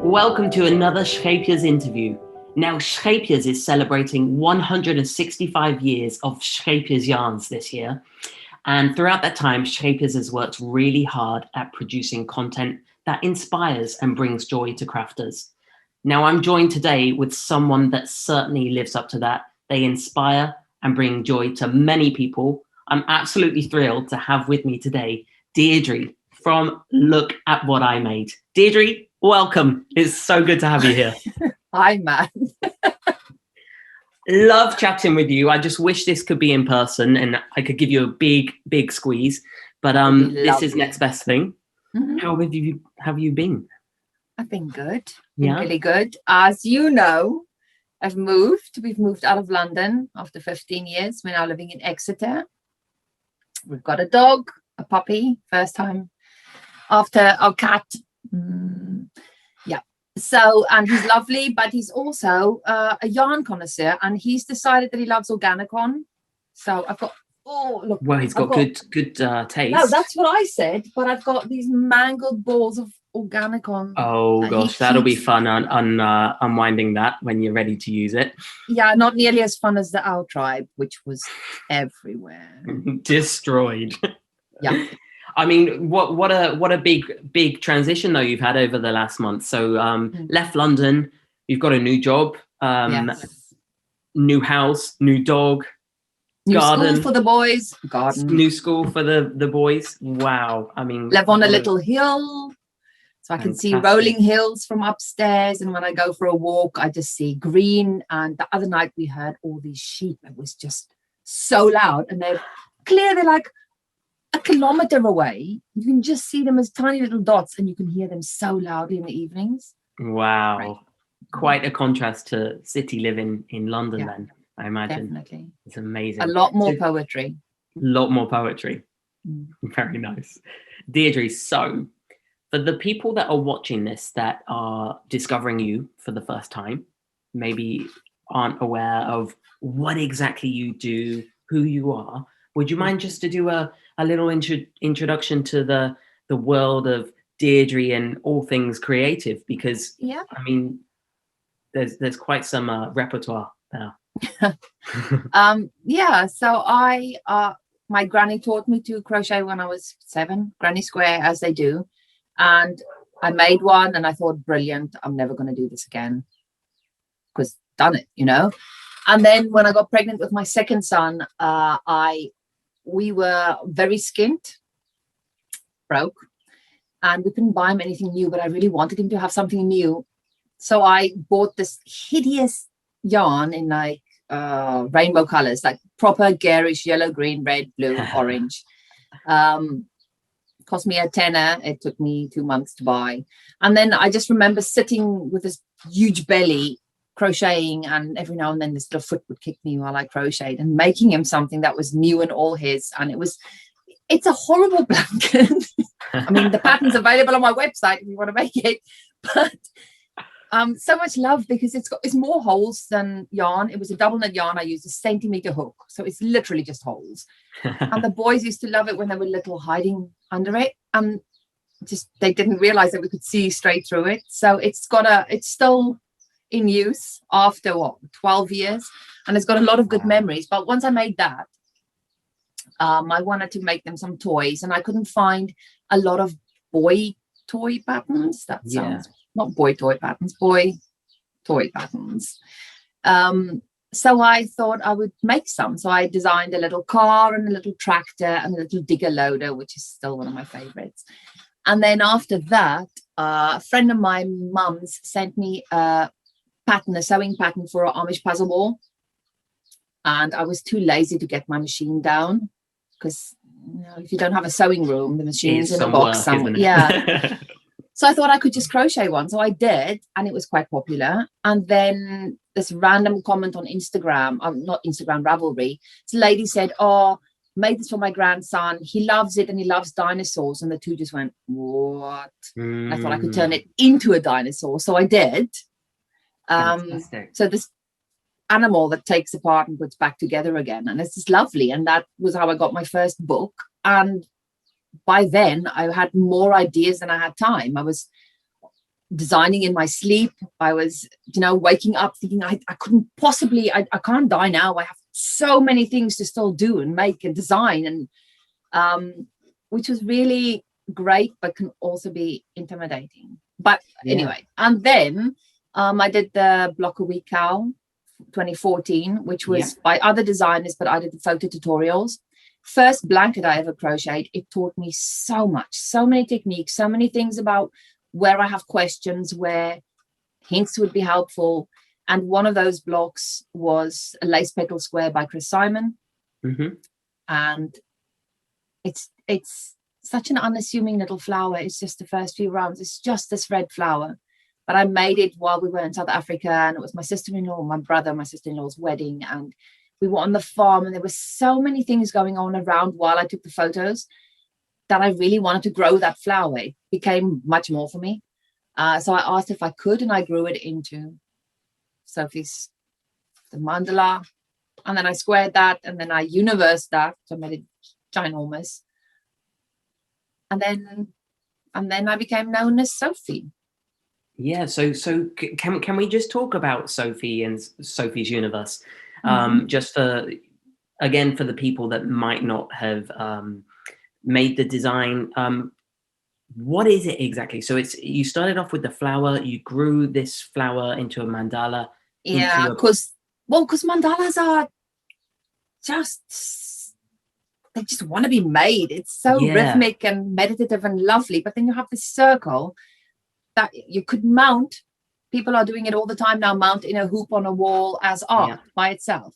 Welcome to another Scheepjes interview. Now, Scheepjes is celebrating 165 years of Scheepjes yarns this year. And throughout that time, Scheepjes has worked really hard at producing content that inspires and brings joy to crafters. Now, I'm joined today with someone that certainly lives up to that. They inspire and bring joy to many people. I'm absolutely thrilled to have with me today, Dedri from Look at What I Made. Dedri, welcome. It's so good to have you here. Hi, Matt. Love chatting with you. I just wish this could be in person and I could give you a big squeeze. But this is next best thing. Mm-hmm. How have you been? I've been good. Really good. As you know, We've moved out of London after 15 years. We're now living in Exeter. We've got a dog, a puppy, first time after our cat. So, and he's lovely, but he's also a yarn connoisseur, and he's decided that he loves Organicon. So I've got, look. Well, he's got good taste. No, that's what I said, but I've got these mangled balls of Organicon. Oh gosh, that'll be fun unwinding that when you're ready to use it. Yeah, not nearly as fun as the Owl Tribe, which was everywhere. Destroyed. Yeah. I mean, what a big transition though you've had over the last month. So left London, you've got a new job, yes. New house, new dog, new garden, school for the boys, garden, new school for the boys. Wow, I mean, live on a little hill, so I can see rolling hills from upstairs. And when I go for a walk, I just see green. And the other night we heard all these sheep. It was just so loud, and they're clear. They're like a kilometer away. You can just see them as tiny little dots, and you can hear them so loudly in the evenings. Wow. Right. Quite a contrast to city living in London then, I imagine. Definitely. It's amazing. A lot more poetry. Very nice. Dedri, so for the people that are watching this that are discovering you for the first time, maybe aren't aware of what exactly you do, who you are, would you mind just to do a little introduction to the world of Dedri and all things creative? Because I mean, there's quite some repertoire there. So my granny taught me to crochet when I was 7, granny square, as they do, and I made one and I thought, brilliant, I'm never going to do this again, because done it, you know. And then when I got pregnant with my second son, we were very skint, broke, and we couldn't buy him anything new, but I really wanted him to have something new. So I bought this hideous yarn in like rainbow colors, like proper garish yellow, green, red, blue, orange. Cost me a tenner. It took me 2 months to buy. And then I just remember sitting with this huge belly crocheting, and every now and then this little foot would kick me while I crocheted, and making him something that was new and all his. And it's a horrible blanket. I mean, the pattern's available on my website if you want to make it, but so much love, because it's more holes than yarn. It was a double knit yarn. I used a centimeter hook, so it's literally just holes. And the boys used to love it when they were little, hiding under it, and just they didn't realize that we could see straight through it. So it's still in use after 12 years, and it's got a lot of good memories. But once I made that, I wanted to make them some toys, and I couldn't find a lot of boy toy patterns. That sounds not boy toy patterns, boy toy patterns. So I thought I would make some. So I designed a little car and a little tractor and a little digger loader, which is still one of my favorites. And then after that, a friend of my mum's sent me a sewing pattern for an Amish puzzle ball. And I was too lazy to get my machine down, because if you don't have a sewing room, the machine's in a box somewhere. Yeah. So I thought I could just crochet one. So I did, and it was quite popular. And then this random comment on Instagram, not Instagram, Ravelry, this lady said, made this for my grandson. He loves it and he loves dinosaurs. And the two just went, what? I thought I could turn it into a dinosaur. So I did. So this animal that takes apart and puts back together again. And it's just lovely. And that was how I got my first book. And by then I had more ideas than I had time. I was designing in my sleep. I was, waking up thinking I couldn't possibly, I can't die now. I have so many things to still do and make and design, and which was really great, but can also be intimidating. But anyway, and then I did the Block a Week Cow 2014, which was by other designers, but I did the photo tutorials. First blanket I ever crocheted. It taught me so much, so many techniques, so many things about where I have questions, where hints would be helpful. And one of those blocks was a lace petal square by Chris Simon. And it's such an unassuming little flower. It's just the first few rounds. It's just this red flower. But I made it while we were in South Africa, and it was my sister-in-law, my brother, my sister-in-law's wedding. And we were on the farm, and there were so many things going on around while I took the photos that I really wanted to grow that flower. It became much more for me. So I asked if I could, and I grew it into Sophie's, the mandala. And then I squared that, and then I universed that. So I made it ginormous. And then I became known as Sophie. Yeah, so can we just talk about Sophie and Sophie's Universe? Just for the people that might not have made the design. What is it exactly? So you started off with the flower, you grew this flower into a mandala. Yeah, because mandalas are they just want to be made. It's so rhythmic and meditative and lovely. But then you have this circle that you could mount. People are doing it all the time now, mount in a hoop on a wall as art by itself.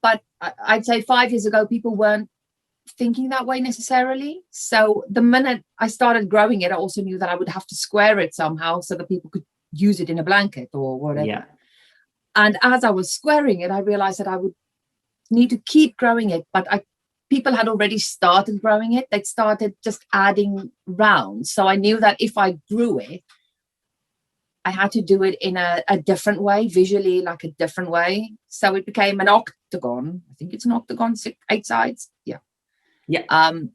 But I'd say 5 years ago, people weren't thinking that way necessarily. So the minute I started growing it, I also knew that I would have to square it somehow so that people could use it in a blanket or whatever. Yeah. And as I was squaring it, I realized that I would need to keep growing it. But people had already started growing it. They'd started just adding rounds. So I knew that if I grew it, I had to do it in a different way, visually, like a different way. So it became an octagon. I think it's an octagon, 8 sides. Yeah.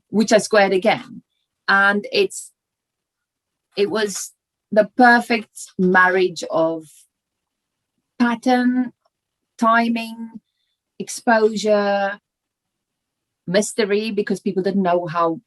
Which I squared again. And it was the perfect marriage of pattern, timing, exposure, mystery, because people didn't know how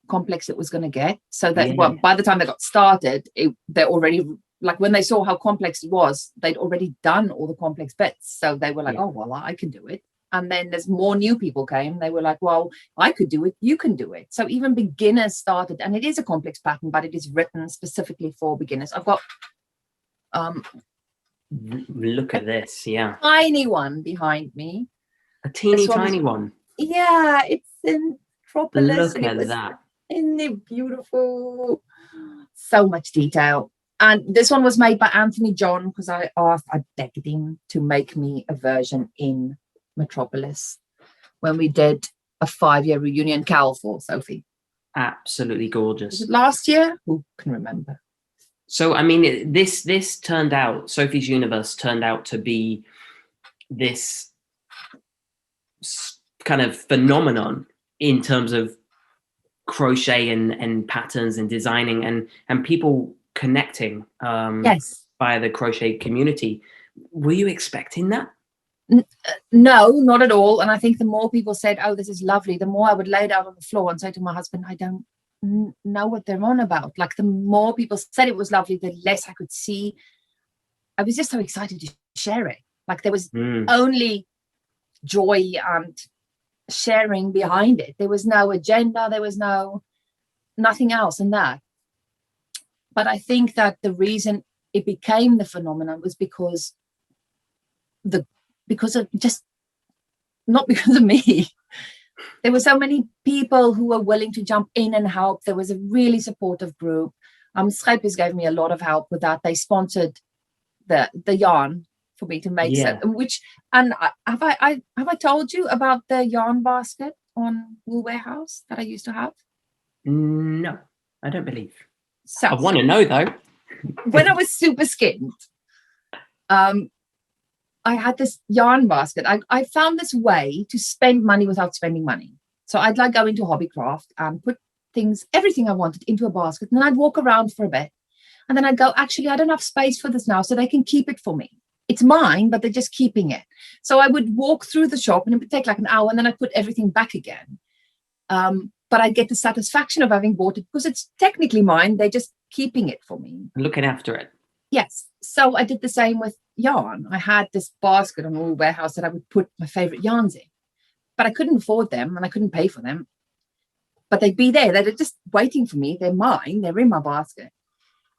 complex it was going to get. So that by the time they got started, they're already, like, when they saw how complex it was, they'd already done all the complex bits. So they were like, oh, well, I can do it. And then there's more new people came. They were like, well, I could do it. You can do it. So even beginners started, and it is a complex pattern, but it is written specifically for beginners. I've got look at this. Yeah. Tiny one behind me. A teeny tiny one. Yeah, it's in Metropolis. Look at that. Isn't it beautiful? So much detail. And this one was made by Anthony John, because I begged him to make me a version in Metropolis when we did a 5-year reunion cowl for Sophie. Absolutely gorgeous. Was it last year? Who can remember? So, I mean, this turned out, Sophie's Universe turned out to be this kind of phenomenon in terms of crochet and patterns and designing and people connecting via the crochet community. Were you expecting that? No, not at all. And I think the more people said, oh, this is lovely, the more I would lay it out on the floor and say to my husband, I don't know what they're on about. Like, the more people said it was lovely, the less I could see. I was just so excited to share it. Like, there was only joy and sharing behind it. There was no agenda. There was nothing else in that. But I think that the reason it became the phenomenon was because of just, not because of me. There were so many people who were willing to jump in and help. There was a really supportive group. Scheepjes gave me a lot of help with that. They sponsored the yarn for me to make. Have I told you about the yarn basket on Wool Warehouse that I used to have? No, I don't believe. So, I want to know though. When I was super skinned, I had this yarn basket. I found this way to spend money without spending money. So I'd like go into Hobbycraft and put everything I wanted into a basket, and then I'd walk around for a bit And then I go, actually, I don't have space for this now, so they can keep it for me. It's mine, but they're just keeping it. So I would walk through the shop and it would take like an hour, and then I put everything back again. But I get the satisfaction of having bought it because it's technically mine. They're just keeping it for me. Looking after it. Yes. So I did the same with yarn. I had this basket on Wool Warehouse that I would put my favorite yarns in, but I couldn't afford them and I couldn't pay for them. But they'd be there. They're just waiting for me. They're mine. They're in my basket.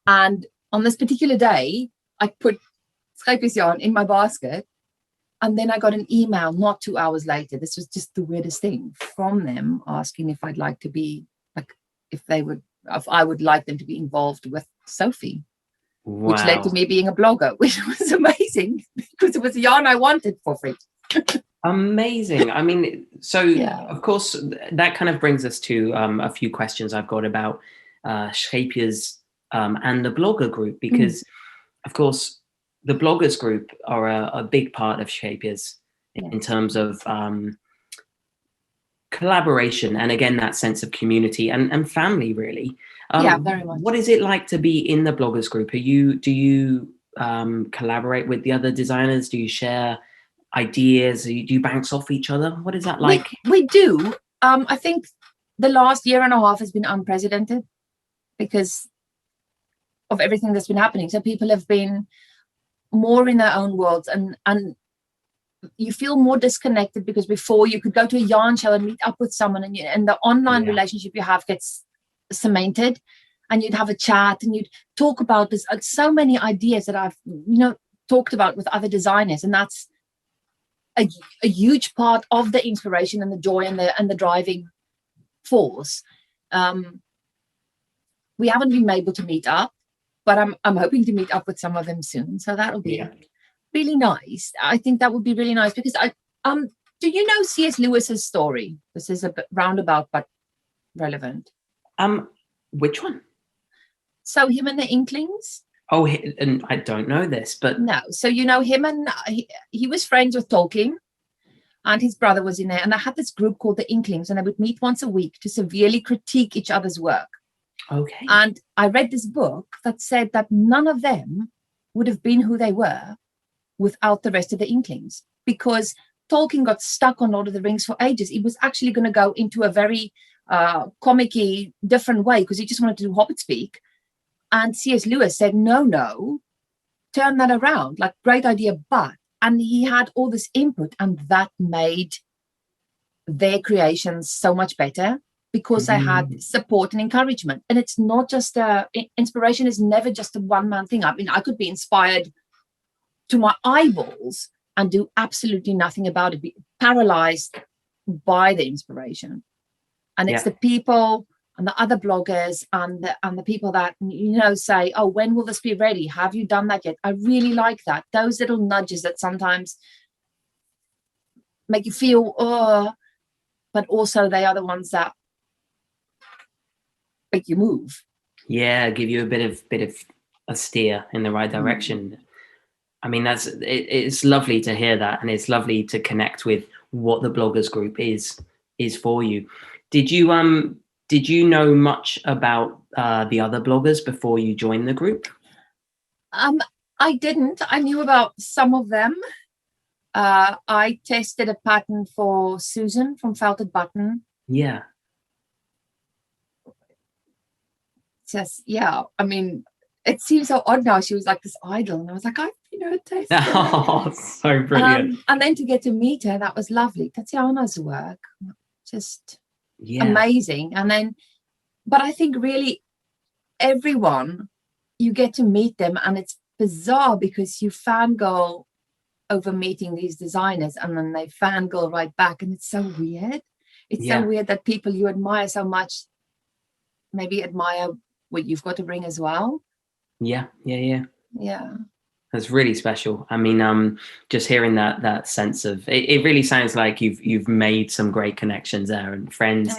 And on this particular day, I put Scheepjes yarn in my basket. And then I got an email not 2 hours later. This was just the weirdest thing from them, asking if I'd like to be, like, if I would like them to be involved with Sophie. Wow. Which led to me being a blogger, which was amazing because it was a yarn I wanted for free. Amazing. I mean, so of course, that kind of brings us to a few questions I've got about Scheepjes and the blogger group, because of course, the bloggers group are a big part of Scheepjes in terms of collaboration and, again, that sense of community and family, really. Very much. What is it like to be in the bloggers group? Do you collaborate with the other designers? Do you share ideas? Do you bounce off each other? What is that like? We do. I think the last year and a half has been unprecedented because of everything that's been happening. So people have been more in their own worlds, and you feel more disconnected, because before you could go to a yarn show and meet up with someone, and the online relationship you have gets cemented, and you'd have a chat and you'd talk about this. So many ideas that I've talked about with other designers, and that's a huge part of the inspiration and the joy and the driving force. We haven't been able to meet up, but I'm hoping to meet up with some of them soon. So that'll be really nice. I think that would be really nice, because do you know C.S. Lewis's story? This is a bit roundabout but relevant. Which one? So him and the Inklings. Oh, and I don't know this, but no. So him, and he was friends with Tolkien, and his brother was in there, and they had this group called the Inklings, and they would meet once a week to severely critique each other's work. Okay. And I read this book that said that none of them would have been who they were without the rest of the Inklings, because Tolkien got stuck on Lord of the Rings for ages. He was actually going to go into a very comic-y different way, because he just wanted to do Hobbit speak. And C.S. Lewis said, no, turn that around. Like, great idea, and he had all this input, and that made their creations so much better, because they had support and encouragement. And it's not just inspiration is never just a one-man thing. I mean, I could be inspired to my eyeballs and do absolutely nothing about it, be paralyzed by the inspiration. And it's the people and the other bloggers and the people that say, oh, when will this be ready? Have you done that yet? I really like that. Those little nudges that sometimes make you feel, but also they are the ones that make you move. Yeah, give you a bit of a steer in the right direction. I mean, it's lovely to hear that, and it's lovely to connect with what the bloggers group is for you. Did you know much about the other bloggers before you joined the group? I didn't. I knew about some of them. I tested a pattern for Susan from Felted Button. Yeah. Just, I mean, it seems so odd now. She was like this idol, and I was like, I've tasted. Oh, so brilliant. And then to get to meet her, that was lovely. Tatiana's work, just amazing. And then, but I think really everyone, you get to meet them, and it's bizarre because you fangirl over meeting these designers, and then they fangirl right back, and it's so weird. It's so weird that people you admire so much maybe admire what you've got to bring as well. Yeah. That's really special. I mean, just hearing that sense of it really sounds like you've made some great connections there, and friends,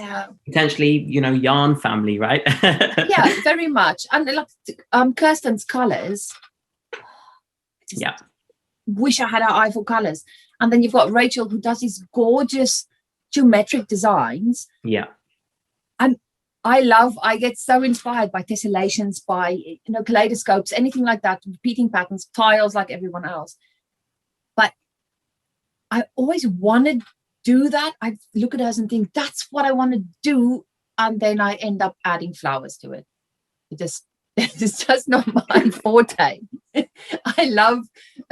potentially, yarn family, right? Yeah, very much. And Kirsten's colors. Wish I had her eye for colors. And then you've got Rachel, who does these gorgeous geometric designs. Yeah. And I get so inspired by tessellations, by, kaleidoscopes, anything like that, repeating patterns, tiles like everyone else. But I always want to do that. I look at us and think, that's what I want to do. And then I end up adding flowers to it. It's just not my forte. I love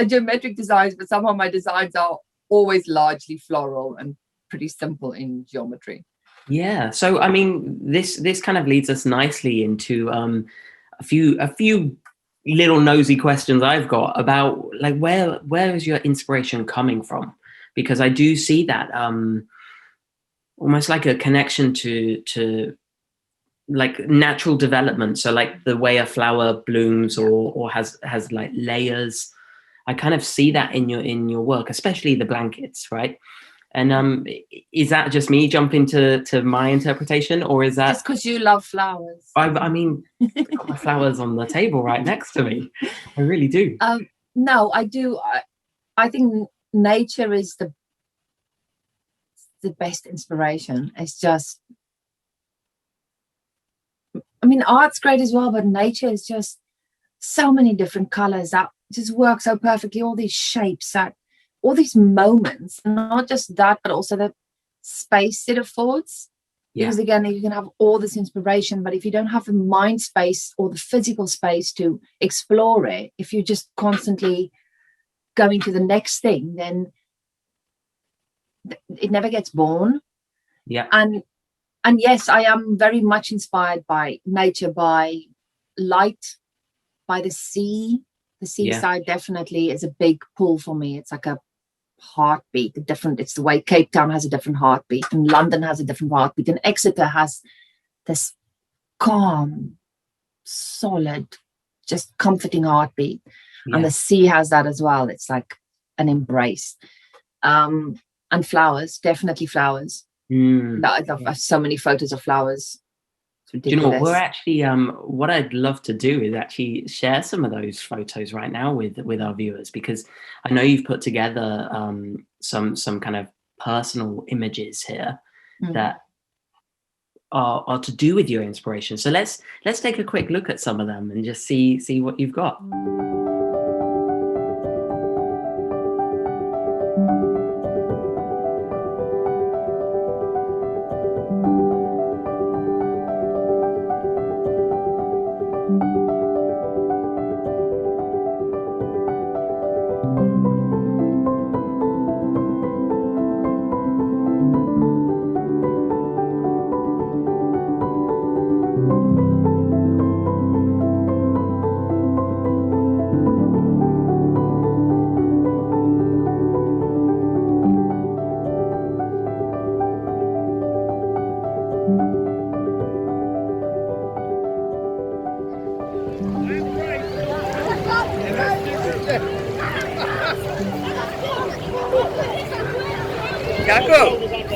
geometric designs, but somehow my designs are always largely floral and pretty simple in geometry. Yeah. So, I mean, this kind of leads us nicely into a few little nosy questions I've got about, like, where is your inspiration coming from? Because I do see that almost like a connection to like natural development. So like the way a flower blooms or has like layers. I kind of see that in your work, especially the blankets, right? And is that just me jumping to my interpretation, or is that just because you love flowers? I mean, I've got my flowers on the table right next to me. I really do. No, I do. I think nature is the best inspiration. It's just, I mean, art's great as well, but nature is just so many different colors that just work so perfectly. All these shapes, all these moments, not just that, but also the space it affords. Because again, you can have all this inspiration, but if you don't have the mind space or the physical space to explore it, if you're just constantly going to the next thing, then it never gets born. Yeah. And yes, I am very much inspired by nature, by light, by the sea. The seaside definitely is a big pull for me. It's like a heartbeat. It's the way Cape Town has a different heartbeat, and London has a different heartbeat, and Exeter has this calm, solid, just comforting heartbeat. And the sea has that as well. It's like an embrace. And flowers, definitely flowers. I have so many photos of flowers. Do you know what? We're actually what I'd love to do is actually share some of those photos right now with our viewers, because I know you've put together some kind of personal images here that are to do with your inspiration. So let's take a quick look at some of them and just see what you've got.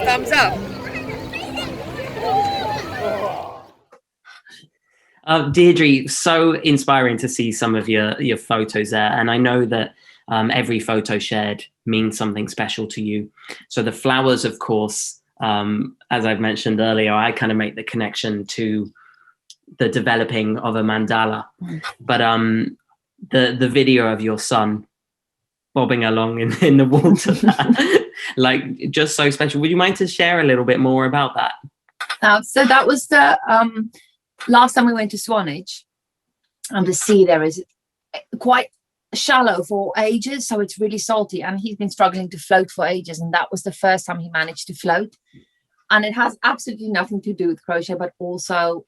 Thumbs up. Dedri, so inspiring to see some of your photos there, and I know that every photo shared means something special to you. So the flowers, of course, as I've mentioned earlier, I kind of make the connection to the developing of a mandala, but the video of your son bobbing along in the water, like, just so special. Would you mind to share a little bit more about that? So that was the last time we went to Swanage, and the sea there is quite shallow for ages, so it's really salty, and he's been struggling to float for ages, and that was the first time he managed to float. And it has absolutely nothing to do with crochet, but also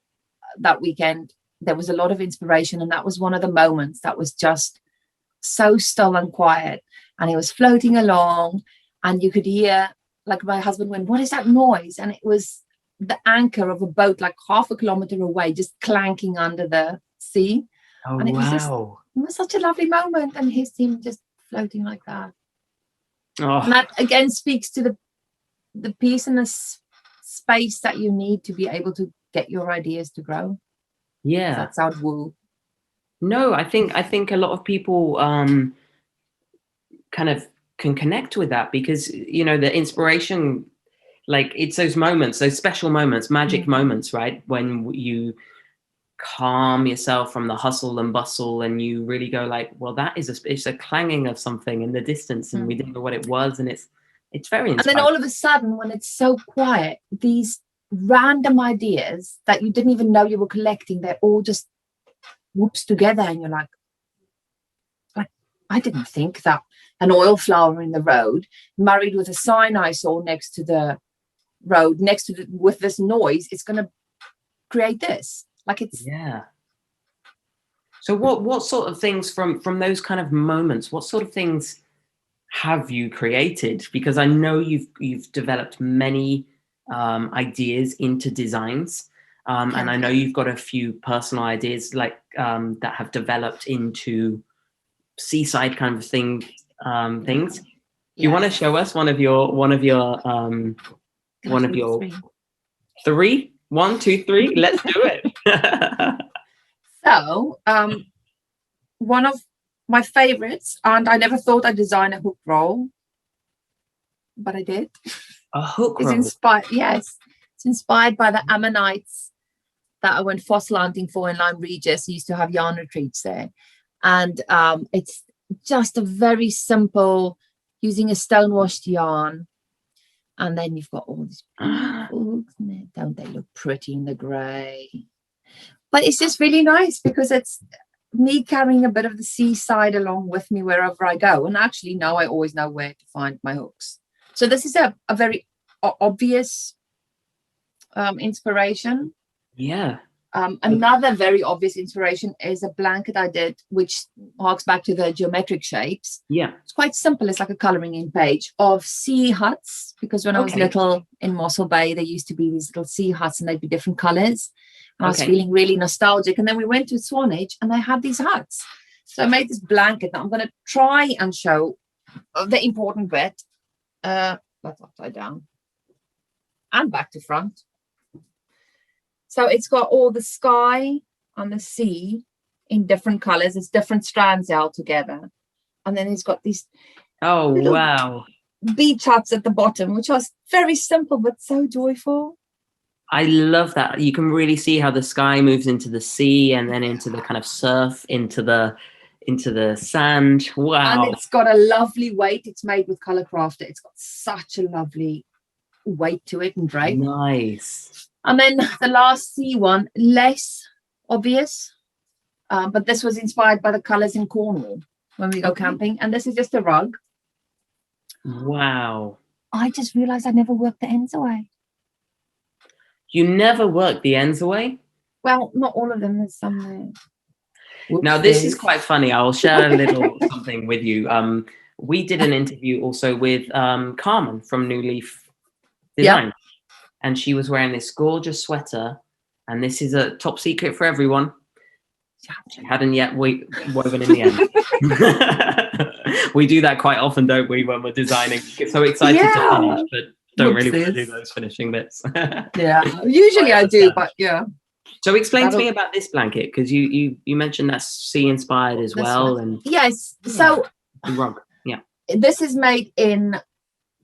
that weekend there was a lot of inspiration, and that was one of the moments that was just so still and quiet, and he was floating along, and you could hear, like, my husband went, "What is that noise?" And it was the anchor of a boat like half a kilometer away just clanking under the sea. Oh, and it wow. was such a lovely moment, and his team just floating like that. Oh. And that again speaks to the peace and the space that you need to be able to get your ideas to grow. Yeah. Does that sound woo? No, I think a lot of people kind of can connect with that, because, you know, the inspiration Like, it's those moments, those special moments, magic moments, right? When you calm yourself from the hustle and bustle, and you really go like, well, it's a clanging of something in the distance, and we didn't know what it was, and it's very inspiring. And then all of a sudden, when it's so quiet, these random ideas that you didn't even know you were collecting, they're all just whoops together, and you're like, I didn't think that an oil flower in the road married with a sign I saw next to the road, with this noise, it's going to create this. Like, it's So what sort of things from those kind of moments, what sort of things have you created? Because I know you've developed many ideas into designs, and I know you've got a few personal ideas like that have developed into seaside kind of things. You want to show us one of your three? 1, 2, 3. Let's do it. So one of my favorites, and I never thought I'd design a hook roll, but I did. A hook roll? It's inspired by the ammonites that I went fossil hunting for in Lyme Regis. I used to have yarn retreats there. And it's just a very simple, using a stone-washed yarn. And then you've got all these hooks in it. Don't they look pretty in the grey? But it's just really nice because it's me carrying a bit of the seaside along with me wherever I go. And actually now I always know where to find my hooks. So this is a very obvious inspiration. Yeah. Another very obvious inspiration is a blanket I did, which harks back to the geometric shapes. Yeah. It's quite simple. It's like a colouring in page of sea huts, because when I was little in Mossel Bay, there used to be these little sea huts and they'd be different colours. And I was feeling really nostalgic. And then we went to Swanage and they had these huts. So I made this blanket that I'm going to try and show the important bit. That's upside down and back to front. So it's got all the sky and the sea in different colours. It's different strands held together. And then it's got these beach huts at the bottom, which was very simple but so joyful. I love that. You can really see how the sky moves into the sea and then into the kind of surf, into the sand. Wow. And it's got a lovely weight. It's made with Colour Crafter. It's got such a lovely weight to it and drape. Nice. And then the last sea one, less obvious, but this was inspired by the colours in Cornwall when we go camping. And this is just a rug. Wow. I just realised I never worked the ends away. You never worked the ends away? Well, not all of them. There's some there. Now, this is quite funny. I'll share a little something with you. We did an interview also with Carmen from New Leaf Design. Yep. And she was wearing this gorgeous sweater. And this is a top secret for everyone. She hadn't yet woven in the end. We do that quite often, don't we, when we're designing? Get so excited to finish, but don't really want to do those finishing bits. Usually I do, but yeah. So explain to me about this blanket, because you mentioned that's sea inspired as well. And yes, so rug. Yeah, this is made in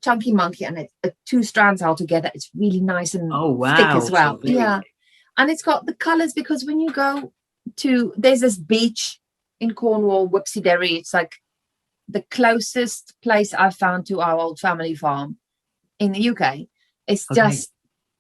Chunky Monkey, and it's 2 strands held together. It's really nice and thick as well. So and it's got the colours, because when you go to, there's this beach in Cornwall, Whipsy-Derry. It's like the closest place I've found to our old family farm in the UK. It's just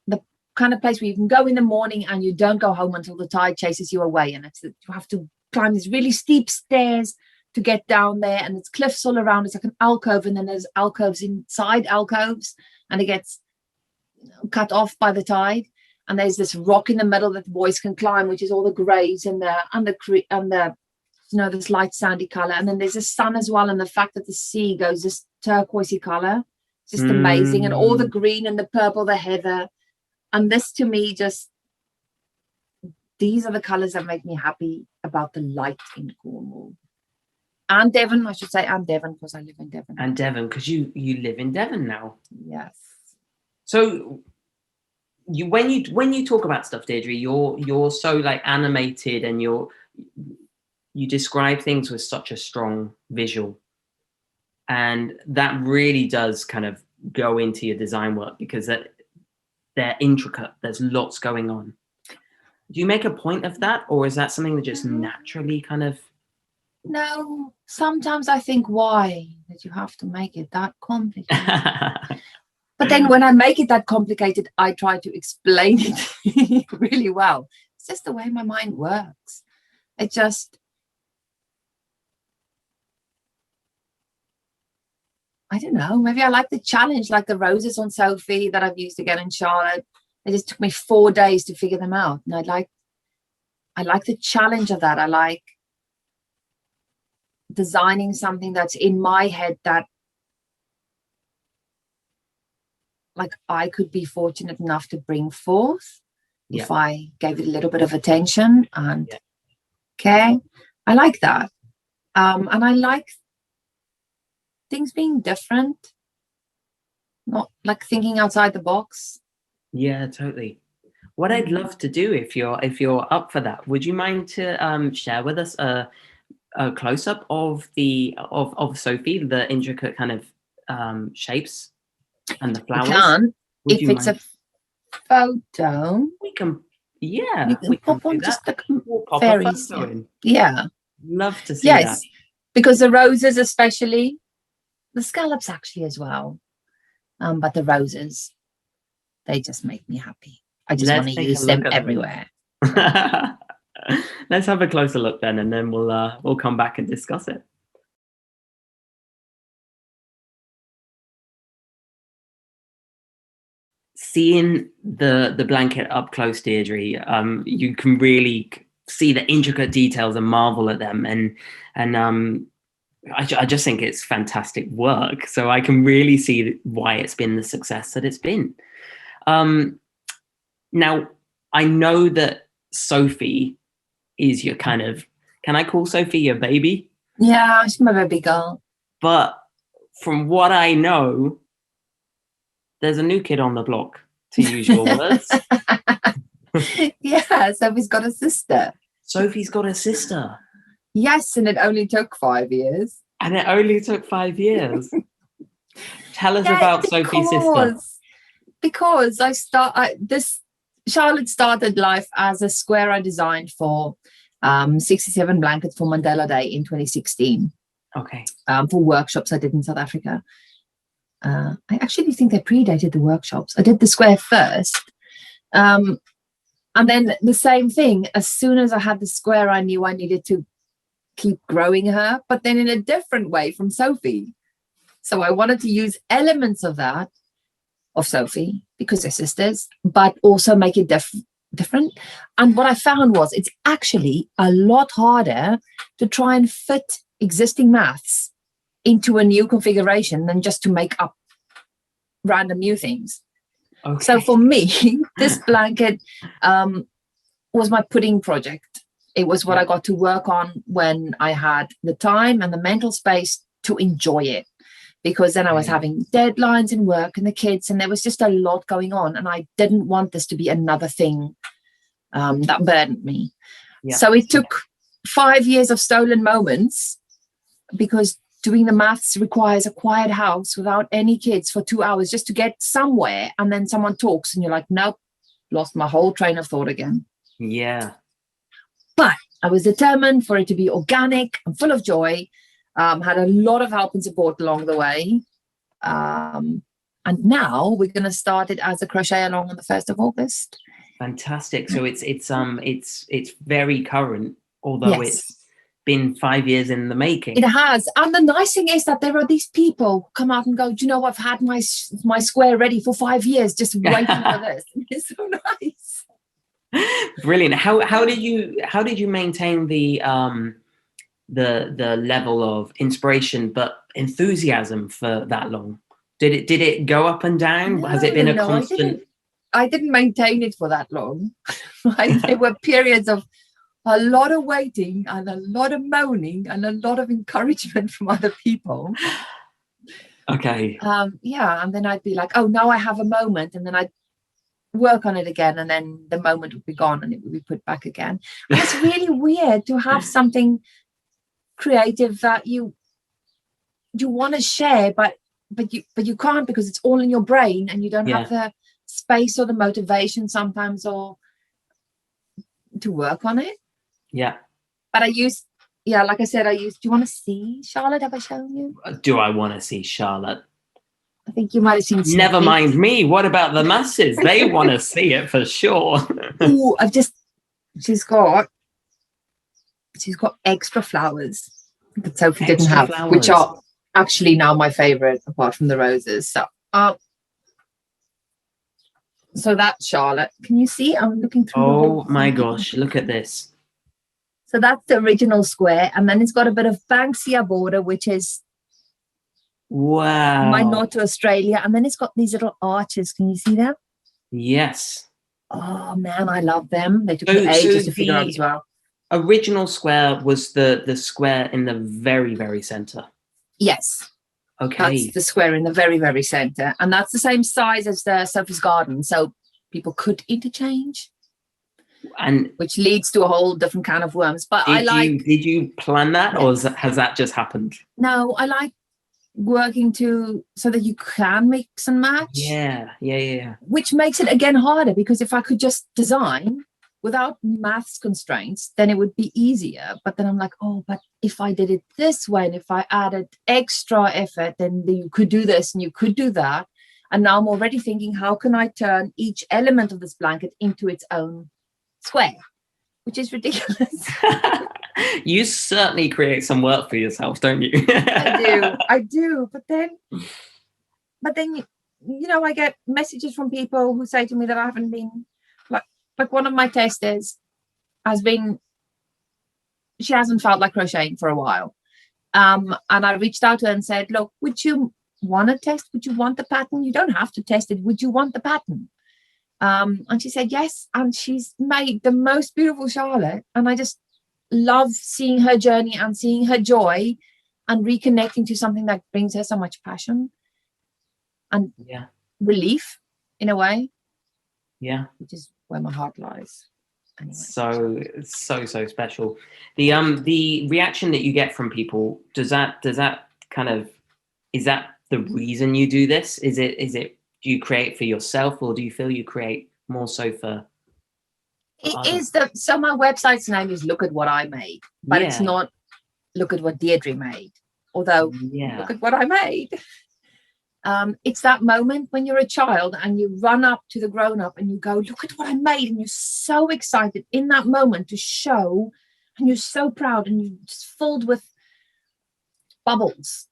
the kind of place where you can go in the morning and you don't go home until the tide chases you away. And you have to climb these really steep stairs to get down there, and it's cliffs all around. It's like an alcove, and then there's alcoves inside alcoves, and it gets cut off by the tide. And there's this rock in the middle that the boys can climb, which is all the graves and the this light sandy color. And then there's the sun as well, and the fact that the sea goes this turquoisey color, just amazing. And all the green and the purple, the heather. And this, to me, these are the colors that make me happy about the light in Cornwall. And Devon, I should say, and Devon, because I live in Devon. And Devon, because you live in Devon now. Yes. So when you talk about stuff, Deirdre, you're so like animated, and you describe things with such a strong visual, and that really does kind of go into your design work, because they're intricate. There's lots going on. Do you make a point of that, or is that something that just naturally kind of? No, sometimes I think, why did you have to make it that complicated? But then when I make it that complicated, I try to explain it really well. It's just the way my mind works. It just, I don't know, maybe I like the challenge, like the roses on Sophie that I've used again in Charlotte. It just took me 4 days to figure them out. And I like the challenge of that. I like designing something that's in my head that, like, I could be fortunate enough to bring forth if I gave it a little bit of attention and care. I like that. And I like things being different, not like thinking outside the box. Yeah, totally. What I'd love to do, if you're up for that, would you mind to share with us a close-up of of Sophie, the intricate kind of shapes and the flowers? You can. If it's a photo, we can. Yeah, you can we can pop on just the fairies. Yeah, love to see that. Because the roses, especially the scallops, actually as well. But the roses, they just make me happy. I just want to use them everywhere. Let's have a closer look then, and then we'll come back and discuss it. Seeing the blanket up close, Deirdre, you can really see the intricate details and marvel at them, and I just think it's fantastic work. So I can really see why it's been the success that it's been. Now, I know that Sophie is your kind of, can I call Sophie your baby? Yeah, she's my baby girl. But from what I know, there's a new kid on the block, to use your words. Yeah, Sophie's got a sister. Sophie's got a sister. Yes, and it only took 5 years. And it only took 5 years. Tell us about Sophie's sister. Because Charlotte started life as a square I designed for 67 blankets for Mandela Day in 2016. Okay. For workshops I did in South Africa. I actually think they predated the workshops. I did the square first. And then the same thing, as soon as I had the square, I knew I needed to keep growing her, but then in a different way from Sophie. So I wanted to use elements of that, of Sophie, because they're sisters, but also make it different. And what I found was it's actually a lot harder to try and fit existing maths into a new configuration than just to make up random new things. Okay. So for me, this blanket was my pudding project. It was what I got to work on when I had the time and the mental space to enjoy it. Because then I was having deadlines and work and the kids, and there was just a lot going on. And I didn't want this to be another thing that burdened me. Yeah. So it took 5 years of stolen moments, because doing the maths requires a quiet house without any kids for 2 hours just to get somewhere. And then someone talks and you're like, nope, lost my whole train of thought again. Yeah. But I was determined for it to be organic and full of joy. Had a lot of help and support along the way. And now we're going to start it as a crochet along on the 1st of August. Fantastic. So it's very current, although it's been 5 years in the making. It has. And the nice thing is that there are these people who come out and go, do you know, I've had my square ready for 5 years, just waiting for this. It's so nice. Brilliant. How did you maintain the level of inspiration but enthusiasm for that long? Did it go up and down? No, has it been a constant? I didn't maintain it for that long. There were periods of a lot of waiting and a lot of moaning and a lot of encouragement from other people. Okay. Yeah, and then I'd be like, oh, now I have a moment, and then I'd work on it again, and then the moment would be gone and it would be put back again. And it's really weird to have something creative that you want to share, but you can't, because it's all in your brain and you don't have space or the motivation sometimes, or to work on it. Yeah. But I use, like I said, do you want to see Charlotte? Have I shown you? Do I want to see Charlotte? I think you might have seen Never snippets. mind me. What about the masses? They want to see it for sure. Oh, she's got extra flowers that Sophie didn't have, which are actually now my favorite apart from the roses. So that's Charlotte. Can you see? I'm looking through. Oh my gosh, look at this. So that's the original square, and then it's got a bit of Banksia border, which is wow, my nod to Australia, and then it's got these little arches. Can you see that? Yes. Oh man, I love them. They took me ages to figure out as well. Original square was the square in the very, very center. Yes. Okay. That's the square in the very, very center, and that's the same size as the Sophie's garden, so people could interchange. And which leads to a whole different can of worms. But did you plan that, or has that just happened? No, I like working so that you can mix and match. Yeah. Which makes it again harder, because if I could just design without maths constraints, then it would be easier. But then I'm like, oh, but if I did it this way, and if I added extra effort, then you could do this and you could do that. And now I'm already thinking, how can I turn each element of this blanket into its own square, which is ridiculous. You certainly create some work for yourself, don't you? I do. But then, I get messages from people who say to me that I haven't been like one of my testers she hasn't felt like crocheting for a while. And I reached out to her and said, look, would you want to test? Would you want the pattern? You don't have to test it. Would you want the pattern? And she said yes, and she's made the most beautiful Charlotte, and I just love seeing her journey and seeing her joy and reconnecting to something that brings her so much passion and relief in a way, which is where my heart lies. Anyway. So special. The reaction that you get from people, is that the reason you do this? Is it do you create for yourself, or do you feel you create more so for others? So my website's name is Look at What I Made, but it's not Look at What Dedri made, although look at what I made. It's that moment when you're a child and you run up to the grown-up and you go, look at what I made, and you're so excited in that moment to show, and you're so proud, and you're just filled with bubbles.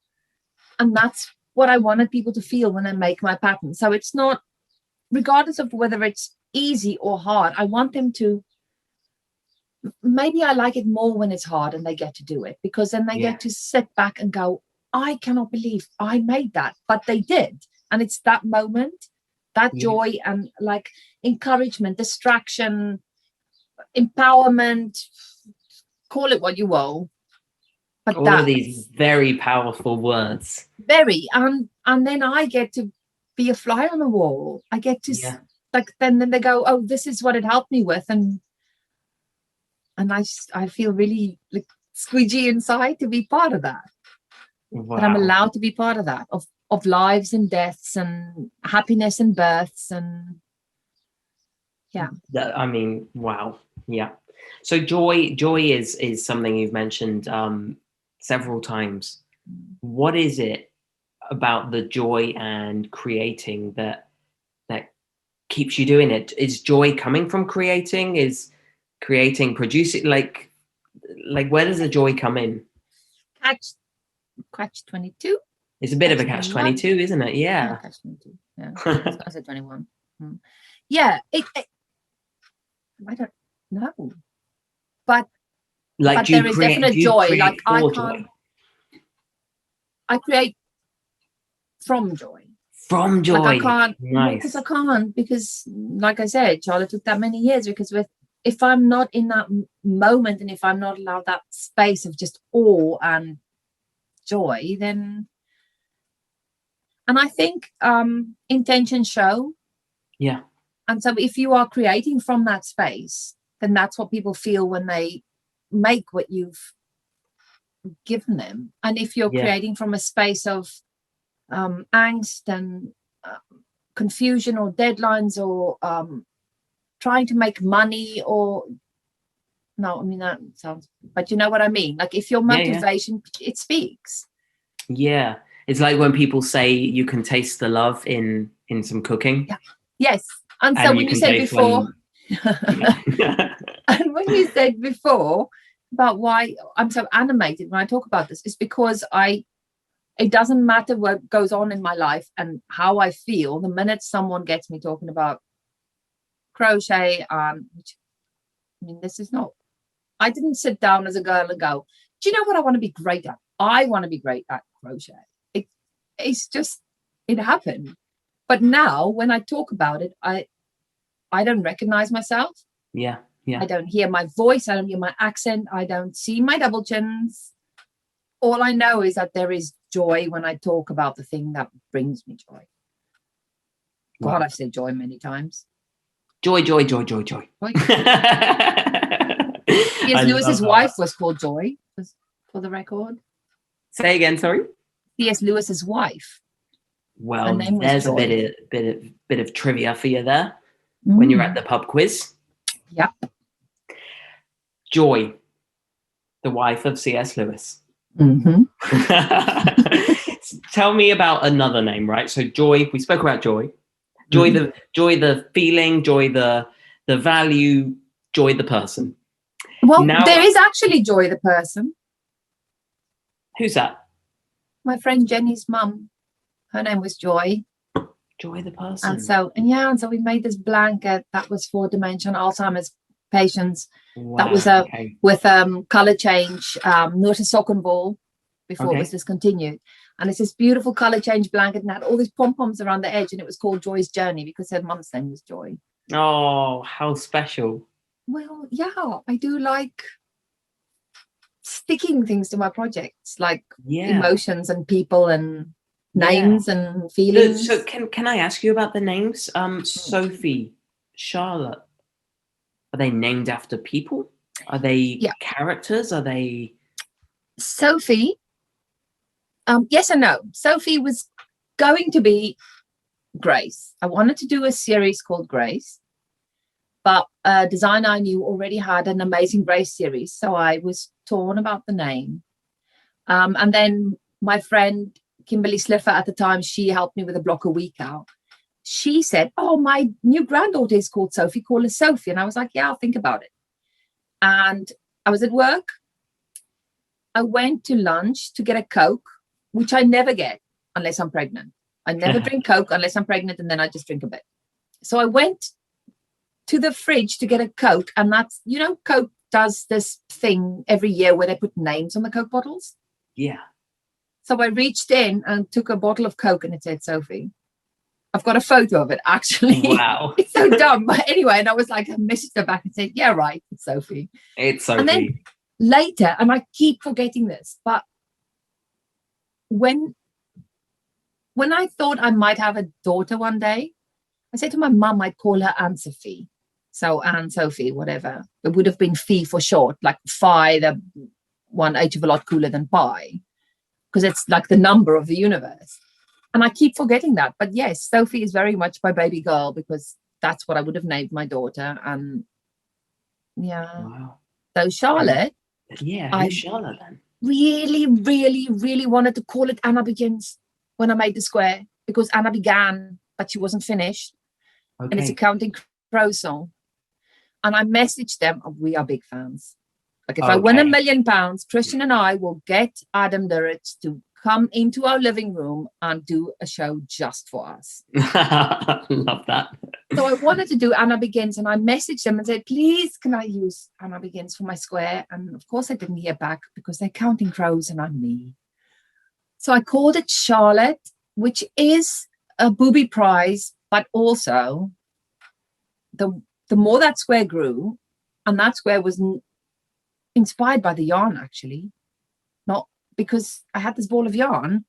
And that's what I wanted people to feel when I make my pattern. So it's not, regardless of whether it's easy or hard, I want them to, maybe I like it more when it's hard and they get to do it, because then they get to sit back and go, I cannot believe I made that, but they did. And it's that moment, that joy and like encouragement, distraction, empowerment, call it what you will. But all of these very powerful words. Very. And then I get to be a fly on the wall. I get to then they go, oh, this is what it helped me with. And I feel really like squeegee inside to be part of that. Wow. That I'm allowed to be part of that, of lives and deaths and happiness and births and wow. Yeah. So joy is something you've mentioned several times. What is it about the joy and creating that keeps you doing it? Is joy coming from creating? Is creating, producing, like where does the joy come in? Catch 22. It's a bit of a catch 22, isn't it? Yeah, catch 22. Yeah, I said 21. Yeah, I don't know, but there is definite joy. Like I create from joy. From joy. Like I can't, nice. because like I said, Charlotte took that many years, because if I'm not in that moment and if I'm not allowed that space of just awe and joy, then, and I think intentions show. Yeah. And so if you are creating from that space, then that's what people feel when they make what you've given them. And if you're creating from a space of angst and confusion or deadlines or trying to make money or no, I mean that sounds, but you know what I mean? Like if your motivation, it speaks. Yeah. It's like when people say you can taste the love in some cooking. Yeah. Yes. And so when you said before, and when you said before about why I'm so animated when I talk about this, is because it doesn't matter what goes on in my life and how I feel. The minute someone gets me talking about crochet, which, I mean, this is not, I didn't sit down as a girl and go, do you know what I want to be great at? I want to be great at crochet. It's just, it happened. But now when I talk about it, I don't recognize myself. Yeah. I don't hear my voice. I don't hear my accent. I don't see my double chins. All I know is that there is joy when I talk about the thing that brings me joy. God, wow. I've said joy many times. Joy. C.S. Lewis's wife was called Joy, for the record. Say again, sorry? C.S. Lewis's wife. Well, there's a bit of trivia for you there when you're at the pub quiz. Yep. Joy, the wife of C.S. Lewis. Mm-hmm. Tell me about another name, right? So Joy, we spoke about joy. Joy, the feeling, joy, the value, joy, the person. Well, now, there is actually Joy, the person. Who's that? My friend Jenny's mum. Her name was Joy. Joy, the person. And so we made this blanket that was for dementia and Alzheimer's patients. Wow, that was with color change, Noorse before it was discontinued. And it's this beautiful color change blanket and had all these pom-poms around the edge, and it was called Joy's Journey because her mum's name was Joy. Oh, how special. Well, yeah, I do like sticking things to my projects, like emotions and people and names and feelings. So can I ask you about the names? Sophie, Charlotte, are they named after people? Are they characters? Are they? Sophie, yes and no. Sophie was going to be Grace. I wanted to do a series called Grace, but a designer I knew already had an Amazing Grace series, so I was torn about the name. And then my friend Kimberly Sliffer at the time, she helped me with a block a week out. She said, oh, my new granddaughter is called Sophie, call her Sophie. And I was like, yeah, I'll think about it. And I was at work. I went to lunch to get a Coke, which I never get unless I'm pregnant. I never drink Coke unless I'm pregnant, and then I just drink a bit. So I went to the fridge to get a Coke, and that's, Coke does this thing every year where they put names on the Coke bottles. Yeah. So I reached in and took a bottle of Coke, and it said Sophie. I've got a photo of it, actually. Wow. It's so dumb. But anyway, and I was like, I messaged her back and said, yeah, right, it's Sophie. It's Sophie. And then later, and I keep forgetting this, but when I thought I might have a daughter one day, I said to my mum, I'd call her Anne Sophie. So Anne Sophie, whatever. It would have been Phi for short, like Phi, the one H of a lot cooler than pi, because it's like the number of the universe. And I keep forgetting that. But yes, Sophie is very much my baby girl, because that's what I would have named my daughter. And wow. So Charlotte. Who's Charlotte then? Really, really, really wanted to call it Anna Begins when I made the square, because Anna began, but she wasn't finished. Okay. And it's a Counting Crows song. And I messaged them, we are big fans. Like if I win £1 million, Christian and I will get Adam Duritz to come into our living room and do a show just for us. Love that. So I wanted to do Anna Begins, and I messaged them and said, please, can I use Anna Begins for my square? And of course I didn't hear back, because they're Counting Crows and I'm me. So I called it Charlotte, which is a booby prize, but also the more that square grew, and that square was inspired by the yarn, actually, not because I had this ball of yarn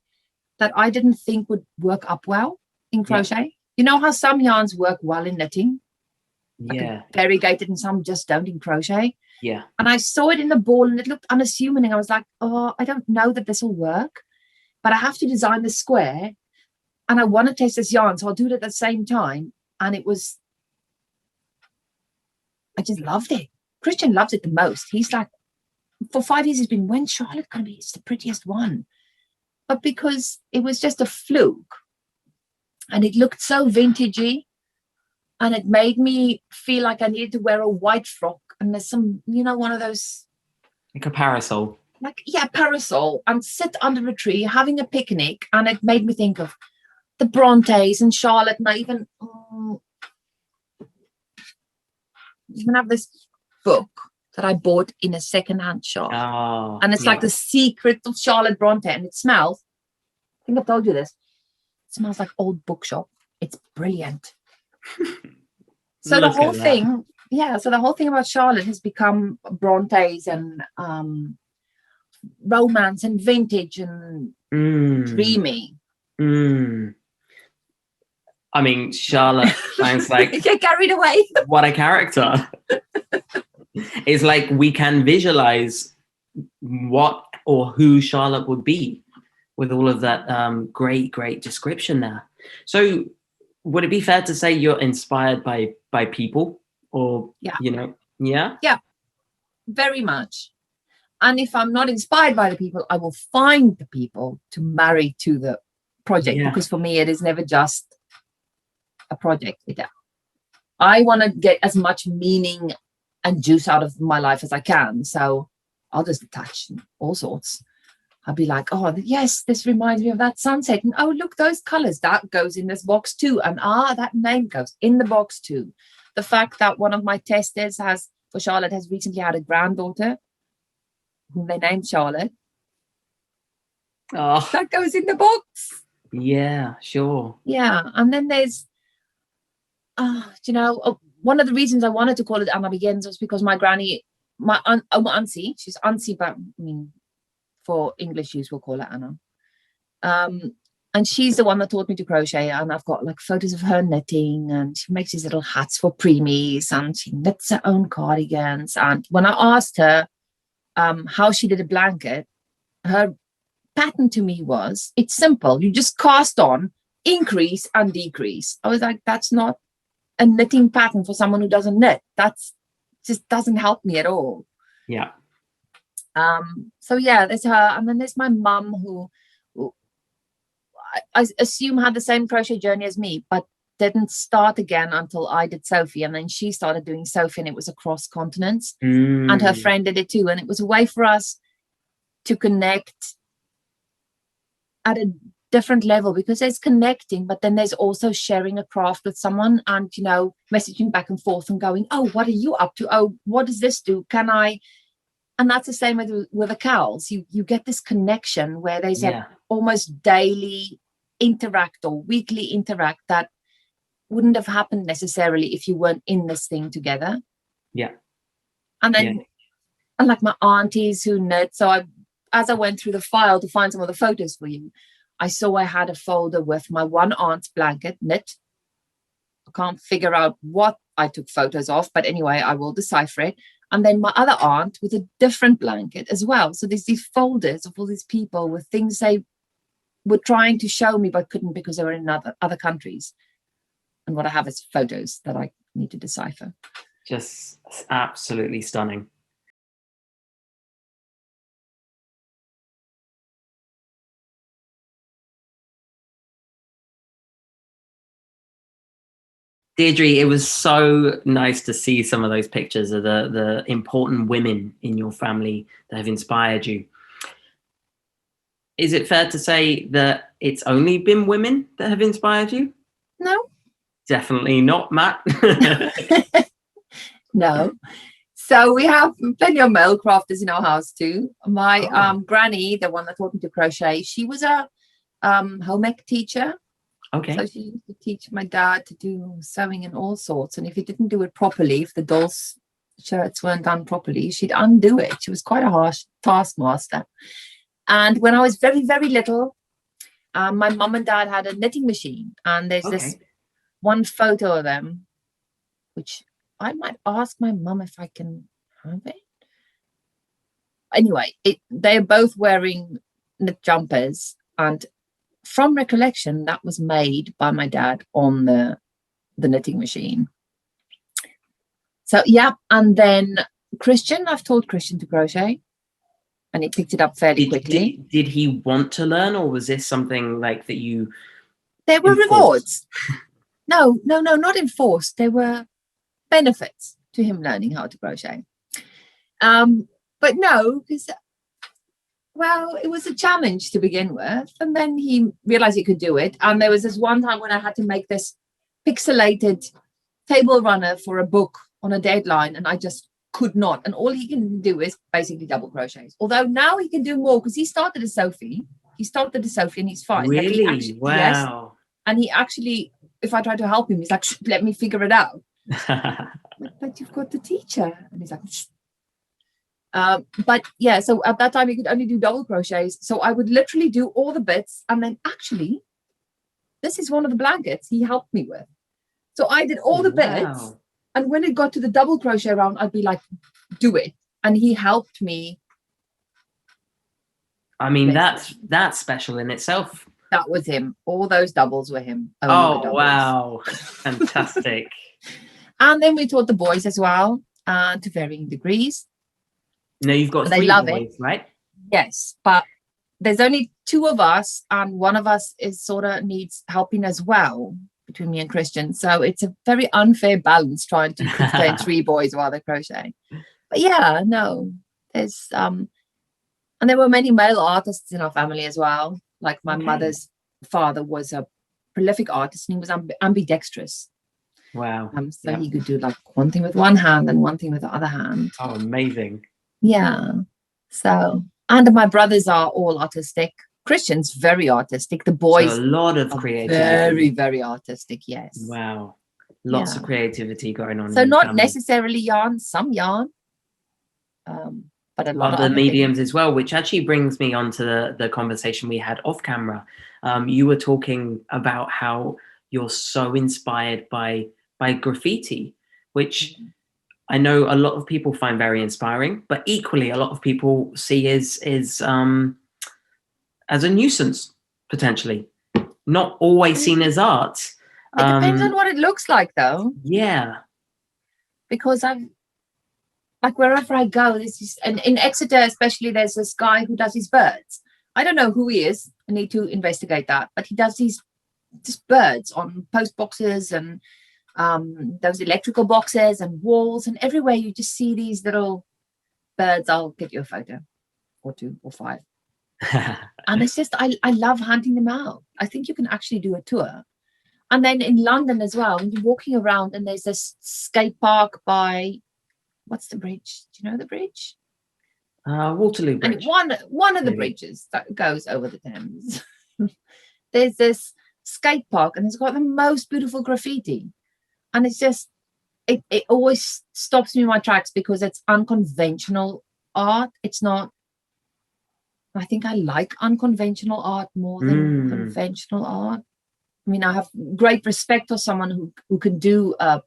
that I didn't think would work up well in crochet. Yeah. You know how some yarns work well in knitting? Like variegated, and some just don't in crochet. Yeah. And I saw it in the ball and it looked unassuming. I was like, oh, I don't know that this will work, but I have to design the square and I want to taste this yarn, so I'll do it at the same time. And I just loved it. Christian loves it the most. He's like, for 5 years, he's been, when's Charlotte going to be? It's the prettiest one. But because it was just a fluke, and it looked so vintagey, and it made me feel like I needed to wear a white frock, and there's some, one of those, like a parasol, parasol, and sit under a tree having a picnic. And it made me think of the Brontes and Charlotte, and I even have this book that I bought in a secondhand shop. Oh, and it's like the secret of Charlotte Bronte, and it smells, I think I've told you this, it smells like old bookshop. It's brilliant. So the whole thing, so the whole thing about Charlotte has become Brontes and romance and vintage and dreamy. I mean, Charlotte sounds like get carried away. What a character. It's like we can visualize what or who Charlotte would be with all of that great description there. So would it be fair to say you're inspired by people, or Yeah, very much. And if I'm not inspired by the people, I will find the people to marry to the project, because for me it is never just a project. I want to get as much meaning and juice out of my life as I can, so I'll just attach all sorts. I'll be like, oh yes, this reminds me of that sunset, and oh look, those colors, that goes in this box too, and that name goes in the box too. The fact that one of my testers for Charlotte has recently had a granddaughter whom they named Charlotte, that goes in the box. Yeah, sure. Yeah. And then there's one of the reasons I wanted to call it Anna Begins was because my granny, my auntie, she's auntie, but I mean, for English use, we'll call her Anna. And she's the one that taught me to crochet. And I've got like photos of her knitting, and she makes these little hats for preemies, and she knits her own cardigans. And when I asked her how she did a blanket, her pattern to me was, it's simple. You just cast on, increase and decrease. I was like, that's not a knitting pattern for someone who doesn't knit. That's just doesn't help me at all. Yeah. So yeah, there's her, and then there's my mum, who I assume had the same crochet journey as me, but didn't start again until I did Sophie, and then she started doing Sophie, and it was across continents, and her friend did it too, and it was a way for us to connect at a different level, because there's connecting, but then there's also sharing a craft with someone, and messaging back and forth and going, oh, what are you up to? Oh, what does this do? Can I? And that's the same with the cows. You get this connection where there's a almost daily interact or weekly interact that wouldn't have happened necessarily if you weren't in this thing together. Yeah. And then and like my aunties who knit. So as I went through the file to find some of the photos for you, I saw I had a folder with my one aunt's blanket knit. I can't figure out what I took photos of, but anyway, I will decipher it. And then my other aunt with a different blanket as well. So there's these folders of all these people with things they were trying to show me but couldn't because they were in other countries. And what I have is photos that I need to decipher. Just absolutely stunning. Deirdre, it was so nice to see some of those pictures of the important women in your family that have inspired you. Is it fair to say that it's only been women that have inspired you? No. Definitely not, Matt. No. So we have plenty of male crafters in our house too. My granny, the one that taught me to crochet, she was a home ec teacher. Okay. So she used to teach my dad to do sewing and all sorts. And if he didn't do it properly, if the doll's shirts weren't done properly, she'd undo it. She was quite a harsh taskmaster. And when I was very, very little, my mum and dad had a knitting machine. And there's this one photo of them, which I might ask my mum if I can have it. Anyway, they're both wearing knit jumpers, and from recollection, that was made by my dad on the knitting machine. So yeah, and then Christian, I've taught Christian to crochet, and he picked it up fairly quickly. Did he want to learn, or was this something like that you? There were enforced? rewards. No, not enforced. There were benefits to him learning how to crochet. But no, because, well, it was a challenge to begin with, and then he realized he could do it. And there was this one time when I had to make this pixelated table runner for a book on a deadline, and I just could not. And all he can do is basically double crochets. Although now he can do more, because he started a Sophie. And he's fine. Really? Like Wow. Yes, and he actually, if I try to help him, he's like, let me figure it out. But you've got the teacher. And he's like, but yeah, so at that time he could only do double crochets. So I would literally do all the bits, and then actually, this is one of the blankets he helped me with. So I did all the bits, and when it got to the double crochet round, I'd be like, do it. And he helped me. I mean, that's special in itself. That was him. All those doubles were him. Wow. Fantastic. And then we taught the boys as well, to varying degrees. No, you've got 3 boys, right? Yes, but there's only 2 of us, and one of us is sort of needs helping as well, between me and Christian. So it's a very unfair balance trying to train 3 boys while they crochet. But yeah, no, there's and there were many male artists in our family as well. Like my mother's father was a prolific artist, and he was ambidextrous. Wow. So he could do like one thing with one hand and one thing with the other hand. Oh, amazing. Yeah. So, and my brothers are all artistic. Christian's very artistic. The boys, so a lot of creativity. Very, very artistic. Yes. Wow. Lots of creativity going on. So not necessarily yarn, some yarn, but a lot of other mediums as well, which actually brings me on to the conversation we had off camera. You were talking about how you're so inspired by graffiti, which I know a lot of people find very inspiring, but equally a lot of people see as a nuisance, potentially. Not always seen as art. It depends on what it looks like, though. Yeah. Because I've, like, wherever I go, and in Exeter especially, there's this guy who does his birds. I don't know who he is. I need to investigate that. But he does these just birds on post boxes and those electrical boxes and walls, and everywhere you just see these little birds. I'll get you a photo or 2 or 5. And it's just, I love hunting them out. I think you can actually do a tour. And then in London as well, when you're walking around and there's this skate park by, what's the bridge? Do you know the bridge? Waterloo Bridge. And one of the bridges that goes over the Thames. There's this skate park, and it's got the most beautiful graffiti. And it's just, it always stops me in my tracks because it's unconventional art. It's not, I think I like unconventional art more than conventional art. I mean, I have great respect for someone who can do a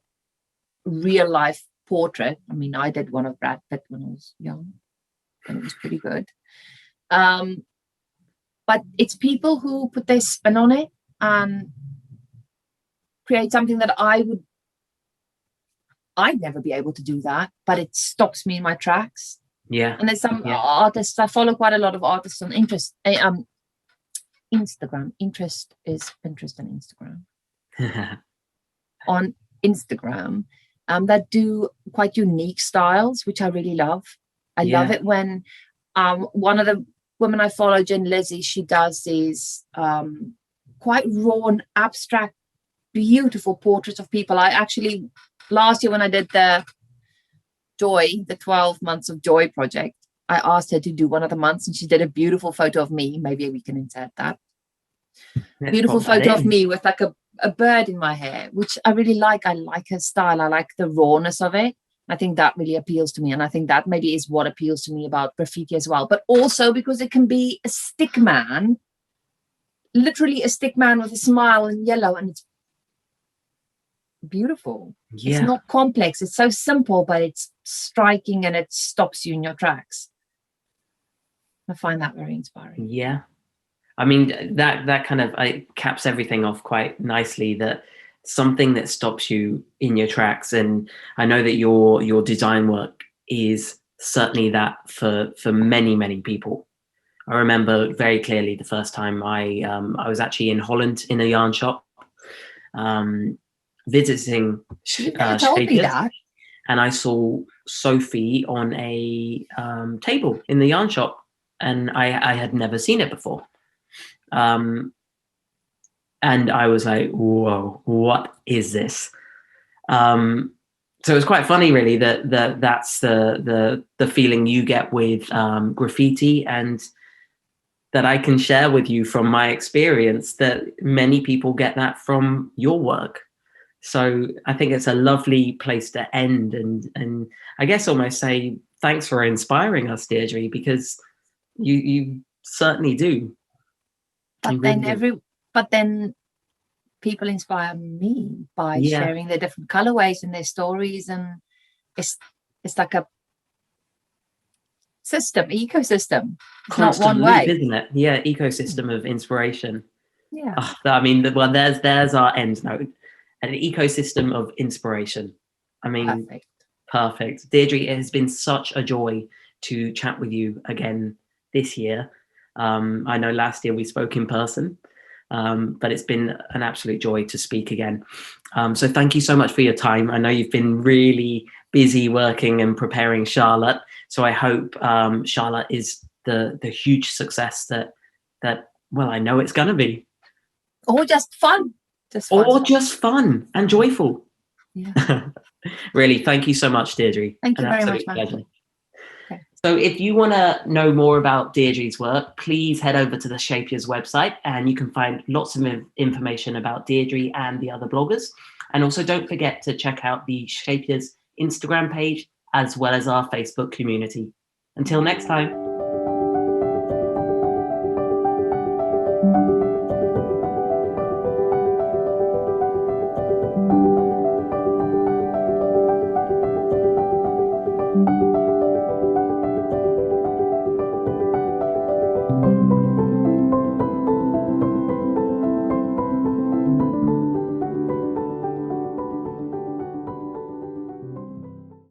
real life portrait. I mean, I did one of Brad Pitt when I was young, and it was pretty good. But it's people who put their spin on it and create something that I'd never be able to do that, but it stops me in my tracks. Yeah. And there's some artists, I follow quite a lot of artists on Instagram. Interest is Pinterest and Instagram. On Instagram, that do quite unique styles, which I really love. I love it when one of the women I follow, Jen Lizzie, she does these quite raw and abstract, beautiful portraits of people. I actually, last year when I did the 12 months of joy project, I asked her to do one of the months, and she did a beautiful photo of me. Maybe we can insert that. Beautiful photo of me with like a bird in my hair, which I really like. I like her style. I like the rawness of it. I think that really appeals to me. And I think that maybe is what appeals to me about graffiti as well. But also because it can be a stick man, literally a stick man with a smile in yellow, and it's beautiful. It's not complex. It's so simple, but it's striking, and it stops you in your tracks. I find that very inspiring. Yeah. I mean, that kind of caps everything off quite nicely, that something that stops you in your tracks. And I know that your design work is certainly that for many, many people. I remember very clearly the first time I was actually in Holland in a yarn shop, visiting You never told me that. and I saw Sophie on a table in the yarn shop, and I had never seen it before. And I was like, whoa, what is this? So it was quite funny, really, that's the feeling you get with graffiti, and that I can share with you from my experience, that many people get that from your work. So I think it's a lovely place to end, and I guess almost say thanks for inspiring us, Deirdre, because you certainly do. But then people inspire me by sharing their different colorways and their stories, and it's like a ecosystem. It's not one way, isn't it? Yeah, ecosystem of inspiration. Yeah. I mean, well, there's our end note. An ecosystem of inspiration. I mean, perfect. Deirdre, it has been such a joy to chat with you again this year. I know last year we spoke in person, but it's been an absolute joy to speak again. So thank you so much for your time. I know you've been really busy working and preparing Charlotte. So I hope Charlotte is the huge success that well, I know it's going to be. Or just fun. Just fun and joyful. Yeah. Really, thank you so much, Deirdre. Thank you very much, Matthew. Okay. So if you want to know more about Deirdre's work, please head over to the Scheepjes website, and you can find lots of information about Deirdre and the other bloggers. And also don't forget to check out the Scheepjes Instagram page, as well as our Facebook community. Until next time.